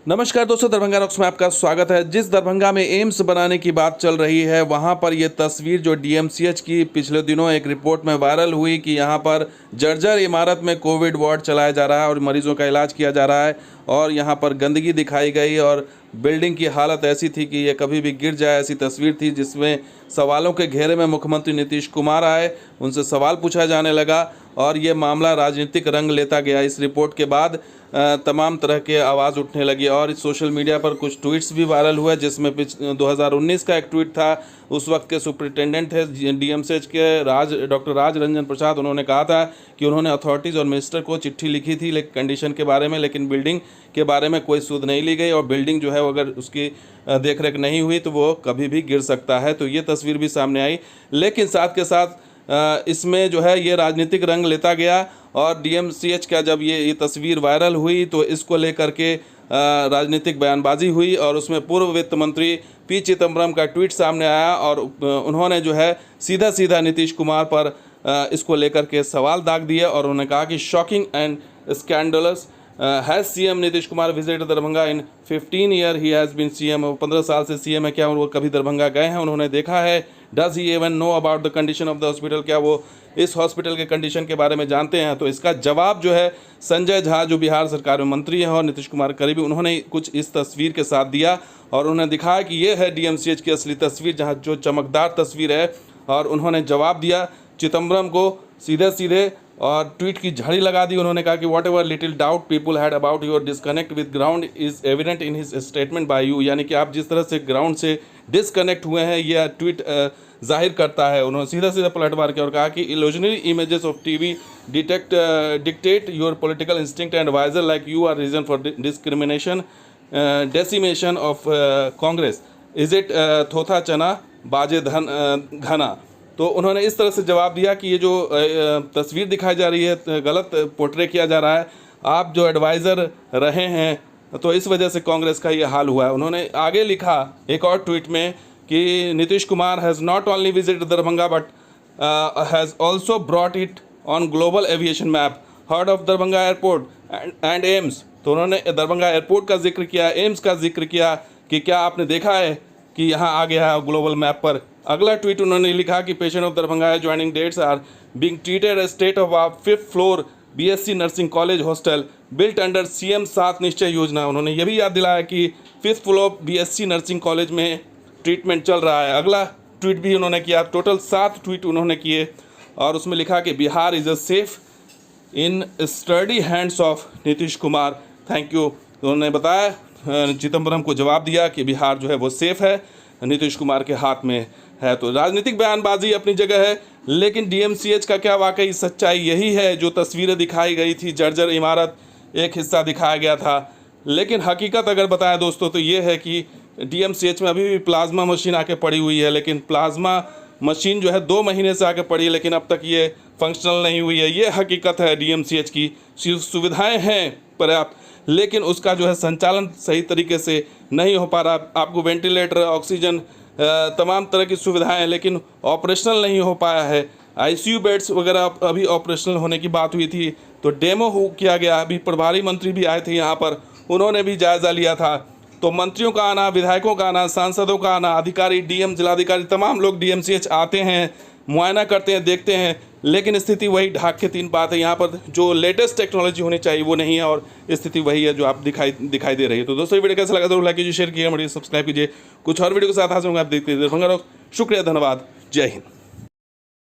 नमस्कार दोस्तों, दरभंगा रॉक्स में आपका स्वागत है। जिस दरभंगा में एम्स बनाने की बात चल रही है, वहां पर ये तस्वीर जो डीएमसीएच की पिछले दिनों एक रिपोर्ट में वायरल हुई कि यहां पर जर्जर इमारत में कोविड वार्ड चलाया जा रहा है और मरीजों का इलाज किया जा रहा है और यहां पर गंदगी दिखाई गई और बिल्डिंग की हालत ऐसी थी कि ये कभी भी गिर जाए, ऐसी तस्वीर थी। जिसमें सवालों के घेरे में मुख्यमंत्री नीतीश कुमार आए, उनसे सवाल पूछा जाने लगा और ये मामला राजनीतिक रंग लेता गया। इस रिपोर्ट के बाद तमाम तरह के आवाज़ उठने लगी और सोशल मीडिया पर कुछ ट्वीट्स भी वायरल हुए, जिसमें 2019 का एक ट्वीट था। उस वक्त के सुपरिटेंडेंट थे डीएमसीएच के डॉक्टर राज रंजन प्रसाद। उन्होंने कहा था कि उन्होंने अथॉरिटीज़ और मिनिस्टर को चिट्ठी लिखी थी कंडीशन के बारे में, लेकिन बिल्डिंग के बारे में कोई सुध नहीं ली गई और बिल्डिंग जो है वो अगर उसकी देखरेख नहीं हुई तो वो कभी भी गिर सकता है। तो ये तस्वीर भी सामने आई, लेकिन साथ के साथ इसमें जो है ये राजनीतिक रंग लेता गया और डीएमसीएच का जब ये तस्वीर वायरल हुई तो इसको लेकर के राजनीतिक बयानबाजी हुई और उसमें पूर्व वित्त मंत्री पी चिदम्बरम का ट्वीट सामने आया और उन्होंने जो है सीधा सीधा नीतीश कुमार पर इसको लेकर के सवाल दाग दिए और उन्होंने कहा कि shocking and scandalous has CM Nitish Kumar visit Darbhanga in 15 year he has been CM. 15 साल से सीएम है, क्या वो कभी दरभंगा गए हैं, उन्होंने देखा है? Does he even know about the condition of the hospital, क्या वो इस हॉस्पिटल के कंडीशन के बारे में जानते हैं? तो इसका जवाब जो है संजय झा, जो बिहार सरकार में मंत्री हैं और नीतीश कुमार करीबी, उन्होंने कुछ इस तस्वीर के साथ दिया और उन्होंने दिखाया कि ये है डीएमसीएच की असली तस्वीर, जहाँ जो चमकदार तस्वीर है। और उन्होंने जवाब दिया चिदम्बरम को सीधे सीधे और ट्वीट की झड़ी लगा दी। उन्होंने कहा कि what ever little doubt people had about your disconnect with ground is evident in his statement by you, यानी कि आप जिस तरह से ग्राउंड से डिसकनेक्ट हुए हैं यह ट्वीट जाहिर करता है। उन्होंने सीधा सीधा पलटवार किया और कहा कि illusionary images of TV dictate your political instinct and wiser like you are reason for discrimination decimation of Congress, is it थोथा चना बाजे धन घना। तो उन्होंने इस तरह से जवाब दिया कि ये जो तस्वीर दिखाई जा रही है गलत पोर्ट्रे किया जा रहा है, आप जो एडवाइज़र रहे हैं तो इस वजह से कांग्रेस का ये हाल हुआ है। उन्होंने आगे लिखा एक और ट्वीट में कि Nitish Kumar has not only visit Darbhanga but has also brought it on global aviation map, heard of Darbhanga airport and AIIMS. तो उन्होंने दरभंगा एयरपोर्ट का जिक्र किया, एम्स का जिक्र किया कि क्या आपने देखा है कि यहाँ आ गया है ग्लोबल मैप पर। अगला ट्वीट उन्होंने लिखा कि patient of Darbhanga joining dates are being treated as state of 5th floor BSc nursing college hostel built under CM 7 निश्चय योजना। उन्होंने ये भी याद दिलाया कि 5th floor BSc nursing college में ट्रीटमेंट चल रहा है। अगला ट्वीट भी उन्होंने किया, टोटल 7 ट्वीट उन्होंने किए और उसमें लिखा कि Bihar is a safe in study hands of Nitish Kumar, thank you. उन्होंने बताया, चिदम्बरम को जवाब दिया कि बिहार जो है वो सेफ़ है, नीतीश कुमार के हाथ में है। तो राजनीतिक बयानबाजी अपनी जगह है, लेकिन डीएमसीएच का क्या वाकई सच्चाई यही है? जो तस्वीरें दिखाई गई थी, जर्जर इमारत एक हिस्सा दिखाया गया था, लेकिन हकीकत अगर बताएं दोस्तों तो ये है कि डीएमसीएच में अभी भी प्लाज्मा मशीन आके पड़ी हुई है, लेकिन प्लाज्मा मशीन जो है 2 महीने से आके पड़ी है, लेकिन अब तक ये फंक्शनल नहीं हुई है। ये हकीकत है डीएमसीएच की। सुविधाएँ हैं पर्याप्त, लेकिन उसका जो है संचालन सही तरीके से नहीं हो पा रहा। आपको वेंटिलेटर, ऑक्सीजन, तमाम तरह की सुविधाएं हैं, लेकिन ऑपरेशनल नहीं हो पाया है। आईसीयू बेड्स वगैरह अभी ऑपरेशनल होने की बात हुई थी तो डेमो किया गया। अभी प्रभारी मंत्री भी आए थे यहाँ पर, उन्होंने भी जायज़ा लिया था। तो मंत्रियों का आना, विधायकों का आना, सांसदों का आना, अधिकारी, डीएम, जिलाधिकारी, तमाम लोग डीएमसीएच आते हैं, मुआयना करते हैं, देखते हैं, लेकिन स्थिति वही ढाक के 3 बात है। यहाँ पर जो लेटेस्ट टेक्नोलॉजी होनी चाहिए वो नहीं है और स्थिति वही है जो आप दिखाई दे रही है। तो दोस्तों, ये वीडियो कैसा लगा जरूर लाइक कीजिए, शेयर कीजिए, वीडियो सब्सक्राइब कीजिए। कुछ और वीडियो के साथ हाजिर होंगे, आप देखते हैं दरभंगा रॉक्स। शुक्रिया, धन्यवाद, जय हिंद।